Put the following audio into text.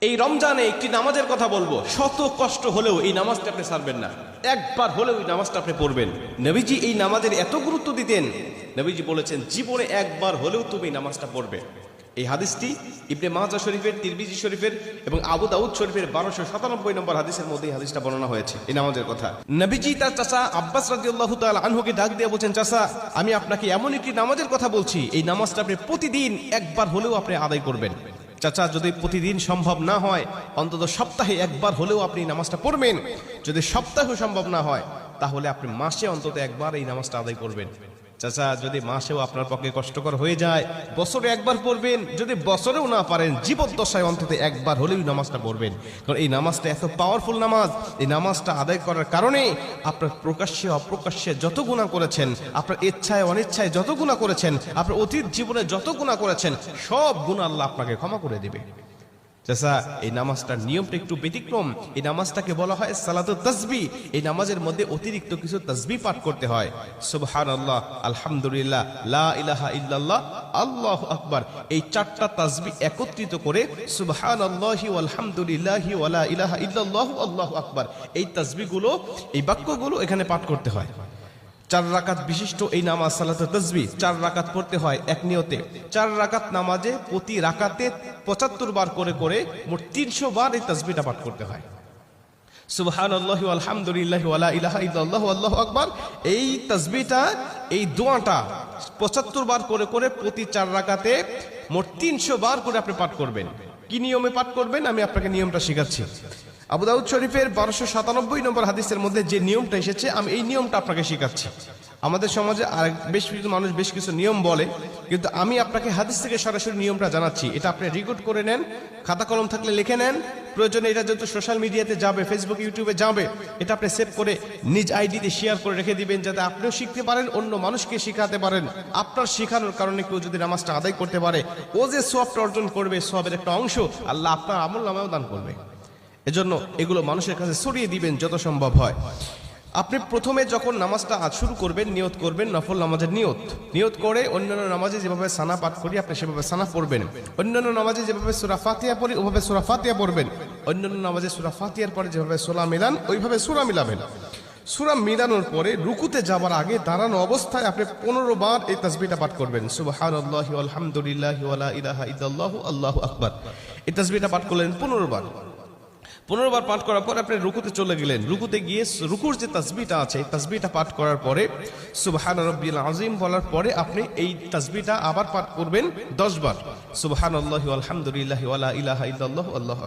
এই রমজানে একটি নামাজের কথা বলবো, শত কষ্ট হলেও এই নামাজটা আপনি ছাড়বেন না, একবার হলেও এই নামাজটা আপনি পড়বেন। নবীজি এই নামাজের এত গুরুত্ব দিতেন, নবীজি বলেছেন জীবনে একবার হলেও তুমি এই নামাজটা পড়বে। এই হাদিসটি ইবনে মাজাহ শরীফের, তিরমিজি শরীফের এবং আবু দাউদ শরীফের 1297 নম্বর হাদিসের মধ্যে এই হাদিসটা বর্ণনা হয়েছে এই নামাজের কথা। নবীজি তার চাচা আব্বাস রাদিয়াল্লাহু তাআলা আনহুকে ডাক দিয়ে বলছেন, চাচা আমি আপনাকে এমন একটি নামাজের কথা বলছি, এই নামাজটা আপনি প্রতিদিন একবার হলেও আপনি আদায় করবেন। চাচা যদি প্রতিদিন সম্ভব না হয়, অন্তত সপ্তাহে একবার হলেও আপনি নামাজটা পড়বেন। যদি সপ্তাহে সম্ভব না হয়, তাহলে আপনি মাসে অন্তত একবার এই নামাজটা আদায় করবেন। চাচা যদি মাসেও আপনার পক্ষে কষ্টকর হয়ে যায়, বছরে একবার পড়বেন। যদি বছরেও না পারেন, জীবদ্দশায় অন্তত একবার হলেও নামাজটা পড়বেন। কারণ এই নামাজটা এত পাওয়ারফুল নামাজ। এই নামাজটা আদায় করার কারণে আপনার প্রকাশ্যে অপ্রকাশ্যে যত গুনাহ করেছেন, আপনার ইচ্ছায় অনিচ্ছায় যত গুনাহ করেছেন, আপনার অতীত জীবনে যত গুনাহ করেছেন, সব গুনাহ আল্লাহ আপনাকে ক্ষমা করে দিবে। চাচা এই নামাজটার নিয়মটা একটু ব্যতিক্রম। এই নামাজটাকে বলা হয় সালাতুত তাসবিহ। এই নামাজের মধ্যে অতিরিক্ত কিছু তাসবিহ পাঠ করতে হয়। সুবহানাল্লাহ, আলহামদুলিল্লাহ, লা ইলাহা ইল্লাল্লাহ, আল্লাহু আকবার। এই চারটা তাসবিহ একত্রিত করে সুবহানাল্লাহি ওয়াল হামদুলিল্লাহি ওয়া লা ইলাহা ইল্লাল্লাহু আল্লাহু আকবার, এই তাসবিহগুলো, এই বাক্যগুলো এখানে পাঠ করতে হয়। 4 রাকাত বিশিষ্ট এই নামাজ সালাতুত তাসবিহ 4 রাকাত পড়তে হয় এক নিয়তে। 4 রাকাত নামাজে প্রতি রাকাতে 75 বার করে করে মোট 300 বার এই তাসবিহটা পাঠ করতে হয়। সুবহানাল্লাহি ওয়াল হামদুলিল্লাহি ওয়া লা ইলাহা ইল্লাল্লাহু আল্লাহু আকবার, এই তাসবিহটা, এই দোয়াটা 75 বার করে করে প্রতি 4 রাকাতে মোট 300 বার করে আপনি পাঠ করবেন। কি নিয়মে পাঠ করবেন আমি আপনাকে নিয়মটা শেখাচ্ছি। আবু দাউদ শরীফের 1297 নম্বর হাদিসের মধ্যে যে নিয়মটা এসেছে, আমি এই নিয়মটা আপনাকে শেখাচ্ছি। আমাদের সমাজে আর বেশ কিছু মানুষ বেশ কিছু নিয়ম বলে, কিন্তু আমি আপনাকে হাদিস থেকে সরাসরি নিয়মটা জানাচ্ছি। এটা আপনি রেকর্ড করে নেন, খাতা কলম থাকলে লিখে নেন। প্রয়োজনে এটা যেহেতু সোশ্যাল মিডিয়াতে যাবে, ফেসবুক ইউটিউবে যাবে, এটা আপনি সেভ করে নিজ আইডিতে শেয়ার করে রেখে দিবেন, যাতে আপনিও শিখতে পারেন, অন্য মানুষকে শেখাতে পারেন। আপনার শেখানোর কারণে কেউ যদি নামাজটা আদায় করতে পারে, ও যে সওয়াবটা অর্জন করবে, সওয়াবের একটা অংশ আল্লাহ আপনার আমলনামায়ও দান করবে। এজন্য এগুলো মানুষের কাছে ছড়িয়ে দিবেন যত সম্ভব হয়। আপনি প্রথমে যখন নামাজটা শুরু করবেন, নিয়ত করবেন নফল নামাজের নিয়ত করে অন্যান্য নামাজে যেভাবে সানা পাঠ করি আপনি সেভাবে সানা পড়বেন। অন্যান্য নামাজে যেভাবে সূরা ফাতিহা পড়ি ওভাবে সূরা ফাতিহা পড়বেন। অন্যান্য নামাজে সূরা ফাতিহার পরে যেভাবে সূরা মিলান ওইভাবে সূরা মিলাবেন। সূরা মিলানোর পরে রুকুতে যাবার আগে দাঁড়ানো অবস্থায় আপনি 15 বার এই তাসবিহটা পাঠ করবেন। সুবহানাল্লাহি ওয়াল হামদুলিল্লাহি ওয়া লা ইলাহা ইল্লাল্লাহু আল্লাহু আকবার। এই তাসবিহটা পাঠ করলেন 15 বার। 15 বার পাঠ করার পর আপনি রুকুতে চলে গেলেন। রুকুতে গিয়ে রুকুর যে তাসবিহটা আছে, তাসবিহটা পাঠ করার পরে সুবহান রাব্বিল আযীম বলার পরে আপনি এই তাসবিহটা আবার পাঠ করবেন 10 বার। সুবহানাল্লাহি ওয়াল হামদুলিল্লাহি ওয়া লা ইলাহা ইল্লাল্লাহু আল্লাহু